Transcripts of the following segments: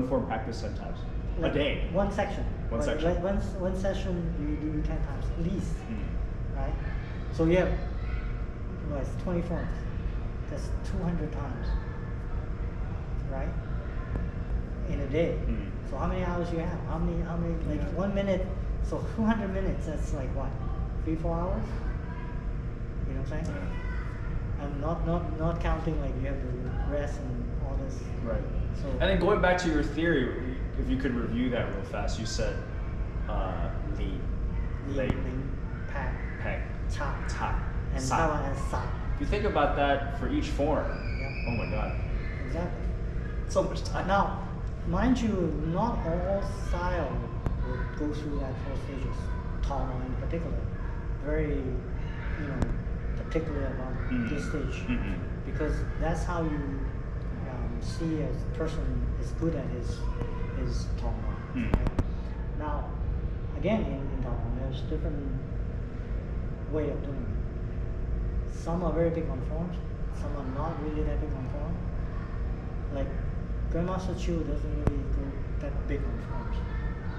form practice 10 times? Like a day? One section. One section. Like one session you do 10 times at least, right? So you have, it's 20 forms. That's 200 times, right? In a day. So how many hours you have? How many? Like 1 minute. So 200 minutes. That's like what? 3-4 hours. You know what I'm saying? And not counting like you have to rest and all this. Right. So, and then going back to your theory, if you could review that real fast, you said Ling, Pak, Chak, and Saat. and Saat. If you think about that for each form, oh my god. Exactly. So much time. Now, mind you, not all style will go through that 4 stages. Tama in particular, very, particular about this stage, because that's how you see a person is good at his Tama. Right? Now, again, in Tama, there's different way of doing it. Some are very big on forms, some are not really that big on form. Like Grandmaster Chiu doesn't really go that big on forms.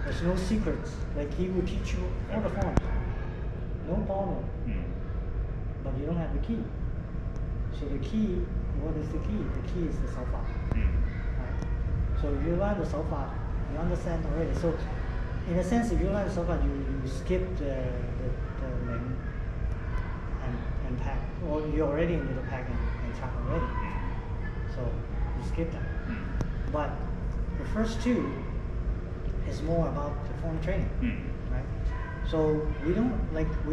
There's no secrets. Like he will teach you all the forms, no problem. But you don't have the key. So the key, what is the key? The key is the Saat. Right? So if you learn the Saat, you understand already. So in a sense, if you learn the Saat, you skip the Ling and Pak, or you're already into the Pak and Chak already. So you skip that. But the first 2 is more about the form training, right? So we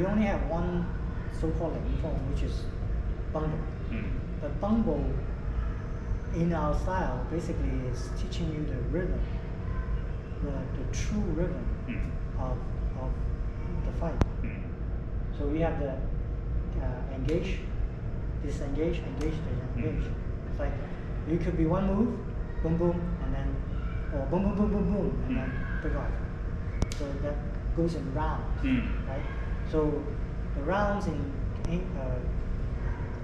only have one so-called Ling form, which is Bungbo. But Bungbo, in our style, basically is teaching you the rhythm, the true rhythm of the fight. So we have the engage, disengage, engage, disengage. It's like you could be one move, boom boom, and then, or boom boom boom boom boom, and then break off. So that goes in rounds, right? So the rounds in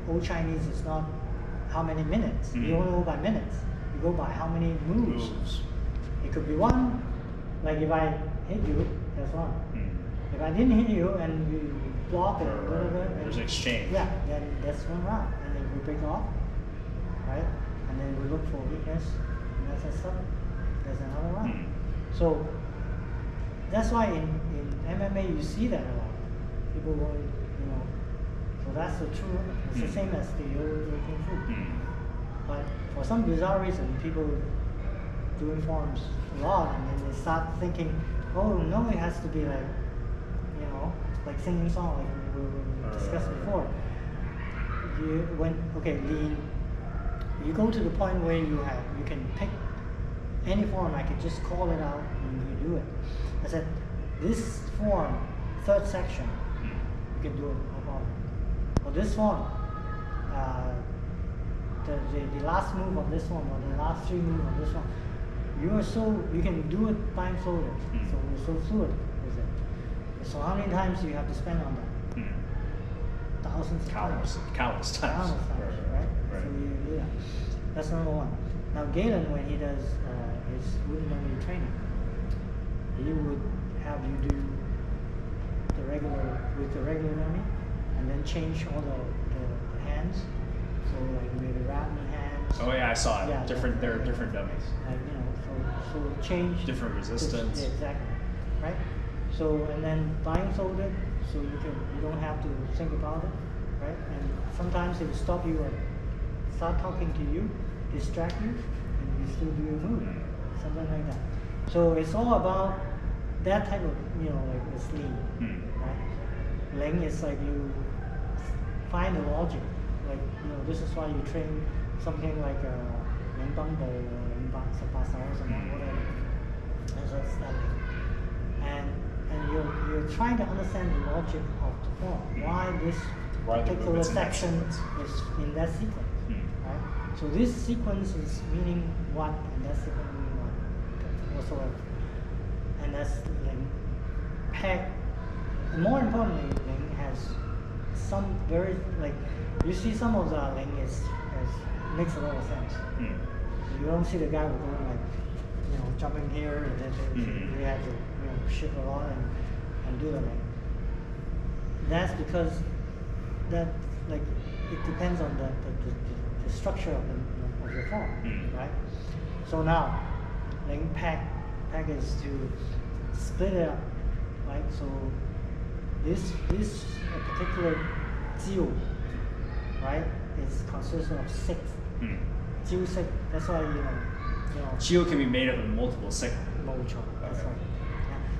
Old Chinese is not how many minutes. You don't go by minutes. You go by how many moves. It could be one. Like if I hit you, that's one. If I didn't hit you and you block it, there's an exchange. Yeah, then that's one round. And then we break off, right? And then we look for weakness, and that's there's another round. So that's why in MMA you see that a lot. People will, so that's the true. It's the same as the old Kung Fu. But for some bizarre reason, people doing forms a lot, and then they start thinking, oh no, it has to be like, like singing song, like we discussed before. Lian, you go to the point where you can pick any form. I can just call it out and you do it. I said, this form, 3rd section, you can do it, no problem. For this one, the last move of this one, or the last 3 moves of this one, you can do it blindfolded. So you're so fluid with it. So how many times do you have to spend on that? Thousands of times. Countless times. Right? So you do that. That's number 1. Now Galen, when he does his wooden memory training, he would have you do the regular memory, and then change all the hands. So like maybe Ratman hands. Oh yeah, I saw it. Yeah, there are different dummies. So change different resistance. Yeah, exactly. Right. So and then blindfolded, so you don't have to think about it, right? And sometimes it will stop you and start talking to you, distract you, and you still do your move, something like that. So it's all about that type of, like it's Ling, right? Ling is like you find the logic, like this is why you train something like Ling Bumbo or Ling Sapasa or something, whatever. That's what's standing. And you're trying to understand the logic of the form. Why this particular section is in that sequence, right? So this sequence is meaning what, and that sequence meaning what, whatsoever. And that's Ling. Pak, and more importantly, Ling has some very, you see some of the Ling makes a lot of sense. You don't see the guy going like jumping here, and then they have to shift a lot and do that. That's because that it depends on the structure of your form, right? So now, Ling pack is to split it up, right? So this particular Chiu, right, is consistent of 6. Chiu 6. That's why Chiu can be made up of multiple six. That's right.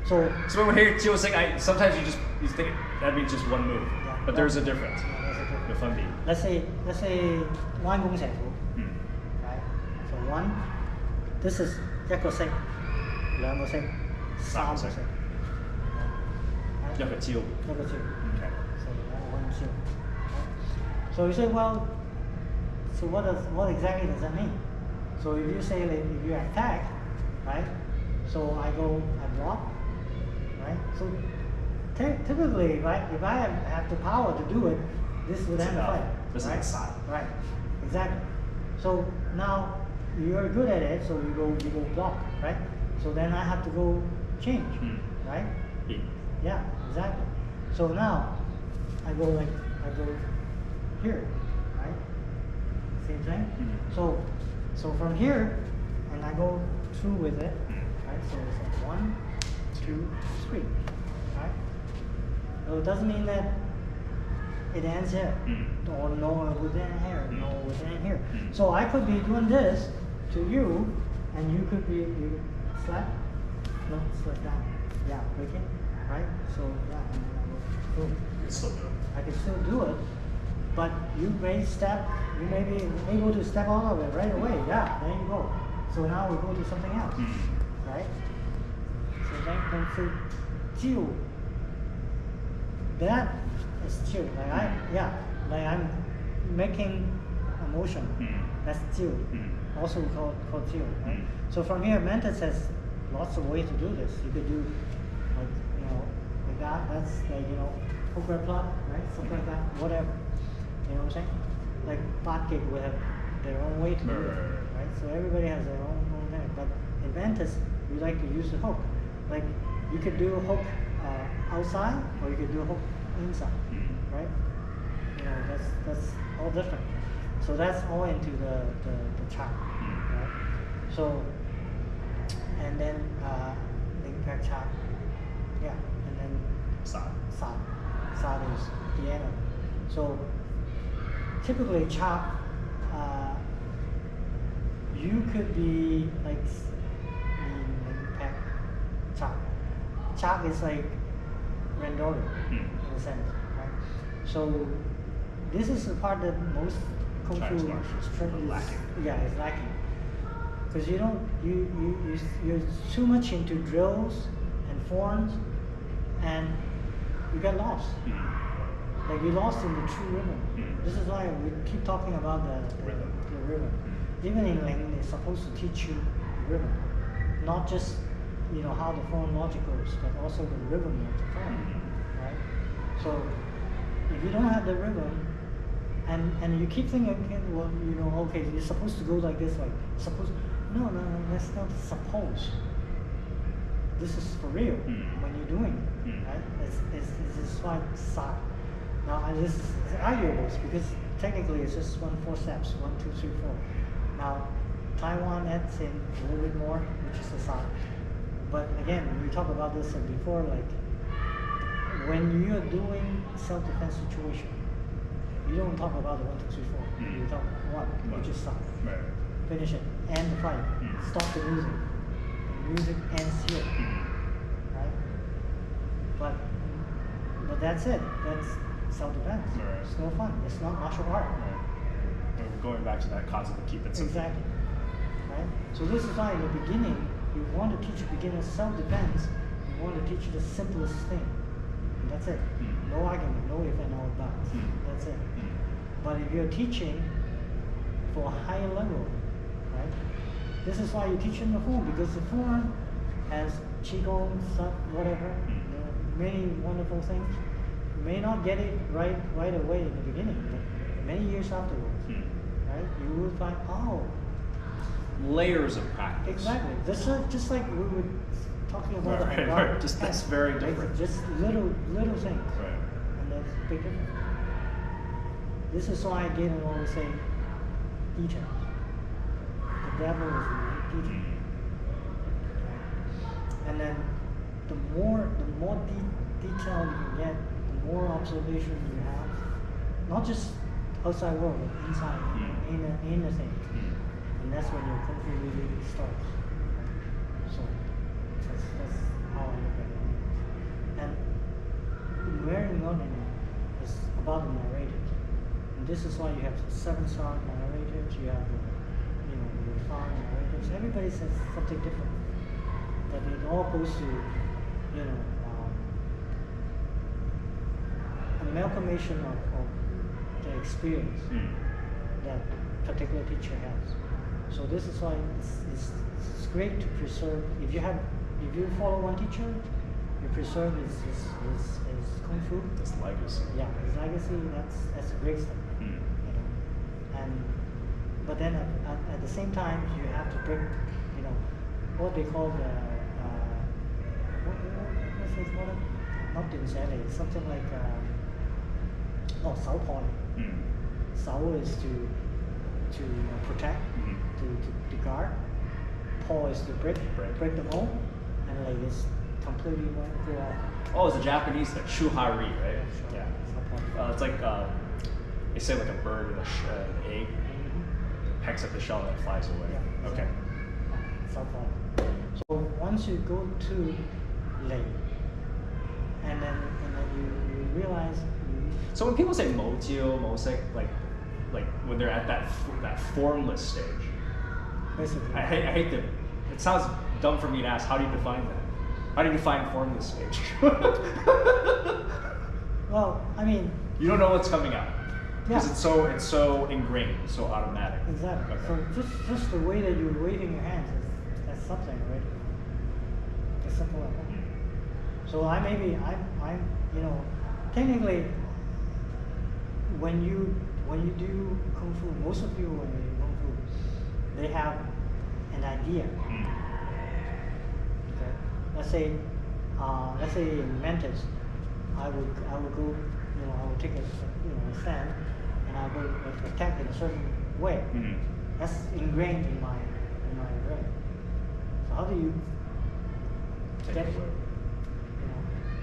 Yeah. So when we hear Chiu 6, sometimes you think that means just one move, but there's a difference. Yeah, there's a difference. The fun beat. Let's say 彎弓蛇虎, right? So 1, this is 一個色, 兩個色, 三個色. Right? 一個招. Okay. So one chiu. Right? So you say, well, so what exactly does that mean? So if you say if you attack, right? So I block, right? So typically, right? If I have the power to do it, this would end the fight. This right? is Saat. Right. Exactly. So now you're good at it, so you go block, right? So then I have to go change, right? Yeah, exactly. So now I go here, right? Same thing. So from here, and I go through with it, right? So it's like 1, 2, 3, right? So it doesn't mean that it ends here, or no within here, no within here. So I could be doing this to you, and you could slap, no, slap down, yeah, break it, right? So yeah, and then I go boom. I can still do it, but you may be able to step out of it right away. Yeah, there you go. So now we go to something else, right? So then so Chiu, that is Chiu. Like I'm making a motion. That's Chiu. Also called Chiu. Right? So from here, Mantis has lots of ways to do this. You could do like that. That's like hook red plot, right? Something like that. Whatever. You know what I'm saying? Like Bot would have their own way to do it, right? So everybody has their own thing. But in Mantis, we like to use the hook. Like you could do a hook outside, or you could do a hook inside, right? That's all different. So that's all into the Chak, right? So and then Ling pack Chak, yeah, and then Saat is the end. So typically Chak, you could be like Ling pack Chak. Chak is like granddaughter in a sense, right? So this is the part that most kung fu is lacking. Yeah, it's lacking because you're too much into drills and forms, and you get lost. Like you lost in the true rhythm. This is why we keep talking about the rhythm. Even in Ling, they're supposed to teach you rhythm, not just how the form logic goes, but also the rhythm of the form, right? So if you don't have the rhythm, and you keep thinking, well, okay, you're supposed to go like this, like no, that's not suppose. This is for real when you're doing it, right? This is why Saat. Now this is arguable because technically it's just 4 steps, 1, 2, 3, 4. Now Taiwan adds in a little bit more, which is the Saat. But again, we talked about this before, like when you're doing self-defense situation, you don't talk about the 1, 2, 3, 4. You talk 1, which is Saat. Right. Finish it, end the fight, stop the music. The music ends here, right? But that's it. That's self-defense. Right. It's no fun. It's not martial art. Right. We're going back to that concept of keep it simple. Exactly. Right? So this is why in the beginning, you want to teach beginners self-defense, you want to teach the simplest thing. And that's it. No argument, no if and no buts. That's it. But if you're teaching for a higher level, right? This is why you teach in the form, because the form has qigong, stuff, whatever, many wonderful things. You may not get it right away in the beginning, but many years afterwards, right? You will find, layers of practice. Exactly. This is just like we were talking about. Right. Just that's very different. Just little things. Right. And that's big difference. This is why Galen always say details. The devil is in detail. And then the more detail you can get, the more observation you have, not just outside world, but inside, in the thing. And that's when your kung fu really starts. So that's how I look at it. And wearing learning is about the narrators. And this is why you have 7-star narrators, you have the refined narrators. Everybody says something different. But it all goes to, amalgamation of the experience that particular teacher has. So this is why it's great to preserve. If you follow one teacher, you preserve his kung fu. His legacy. Yeah, his legacy. That's a great stuff. But then at the same time, you have to break, what they call the what's they call it? Not dinzele, something like Shou Pai. Shou is to protect, to guard. Paul is to break the mold, and like it's completely go off. Oh, it's a Japanese thing, shuhari, right? Sure. Yeah. It's like they say like a bird with an egg pecks at the shell and it flies away. Yeah, okay. Shou Pai. So once you go to Ling, and then you realize. So when people say mojiu, mosek, like when they're at that formless stage, Basically. I hate that. It sounds dumb for me to ask. How do you define that? How do you define formless stage? Well, I mean. You don't know what's coming out because Yeah. it's so ingrained, it's so automatic. Exactly. Okay. So just the way that you're waving your hands that's something already. It's simple like that. So I'm technically when you do kung fu, most of you when they do kung fu, they have an idea. Okay. Let's say in Mantis, I would go, I would take a stand, and I would attack in a certain way. That's ingrained in my brain. So how do you get it?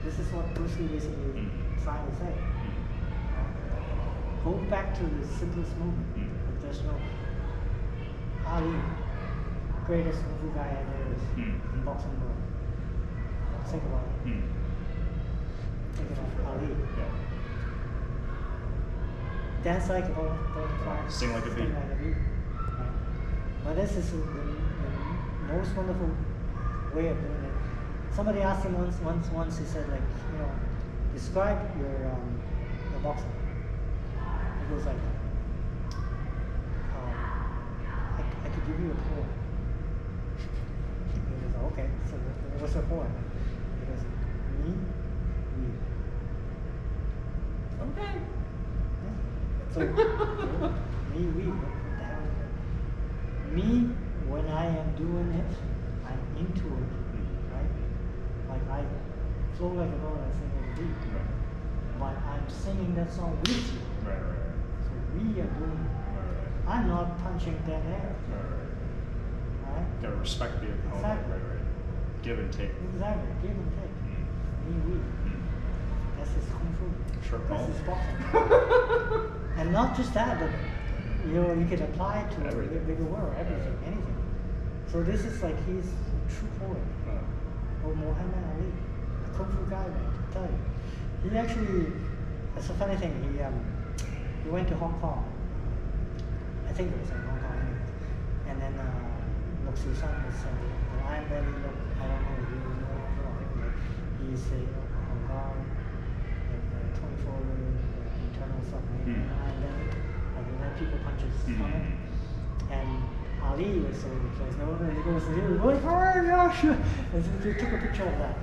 This is what Bruce Lee basically trying to say. Go back to the simplest movement. If there's no Ali, greatest kung fu guy ever is in boxing world. Think about it. Think about Ali. Yeah. Dance like a butterfly. Sing like a bee. Right. But this is the most wonderful way of doing it. Somebody asked him once he said describe your boxing. He goes like, I could give you a poem. He goes, okay, so what's your poem? He goes, me, we. Okay. Yeah. So, me, we, what the hell is that? Me, when I am doing it, I'm into it, right? Like I flow like a boat, I sing like a beat. Right. But I'm singing that song with you. Right. So we are doing it. Right. I'm not punching that air. Right? Gotta respect the opponent. Exactly. Right. Give and take. Exactly. Give and take. Me, we. That's his kung fu. Sure. That's his boxing. And not just that, but you can apply it to Everything. the bigger world, everything, anything. So this is like he's a true poet. Or Muhammad Ali, a kung fu guy, man, to tell you. He actually, that's a funny thing, he went to Hong Kong. I think it was in Hong Kong. And then Lok Susan was the Iron Belly Look, I don't know if you know, he's a Hong Kong, 24 internal submarine, Iron Belly, like he let people punch his stomach. And Ali was so he goes, and so they took a picture of that.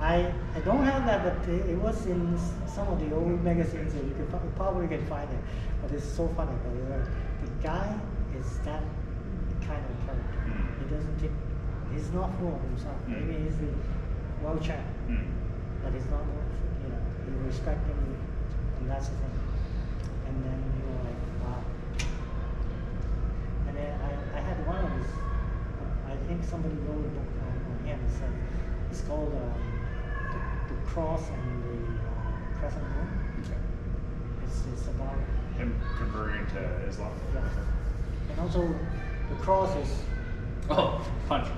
I don't have that, but it was in some of the old magazines that you probably can find it. But it's so funny because the guy is that kind of character. he's not full of himself. Maybe he's the well chap, but he's not. You respect him, and that's the thing. And then you're like, wow. And then I had one of his. I think somebody wrote a book on him. It's called the Cross and the Crescent Moon. Okay. It's about him converting to Islam. Yeah. And also the cross is Punch.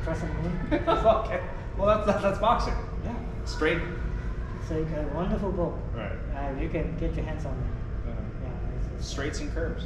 crescent moon. Okay. Well, that's boxing. Yeah. Straight. It's like a wonderful book. Right. You can get your hands on it. Yeah. It's Straights and curves.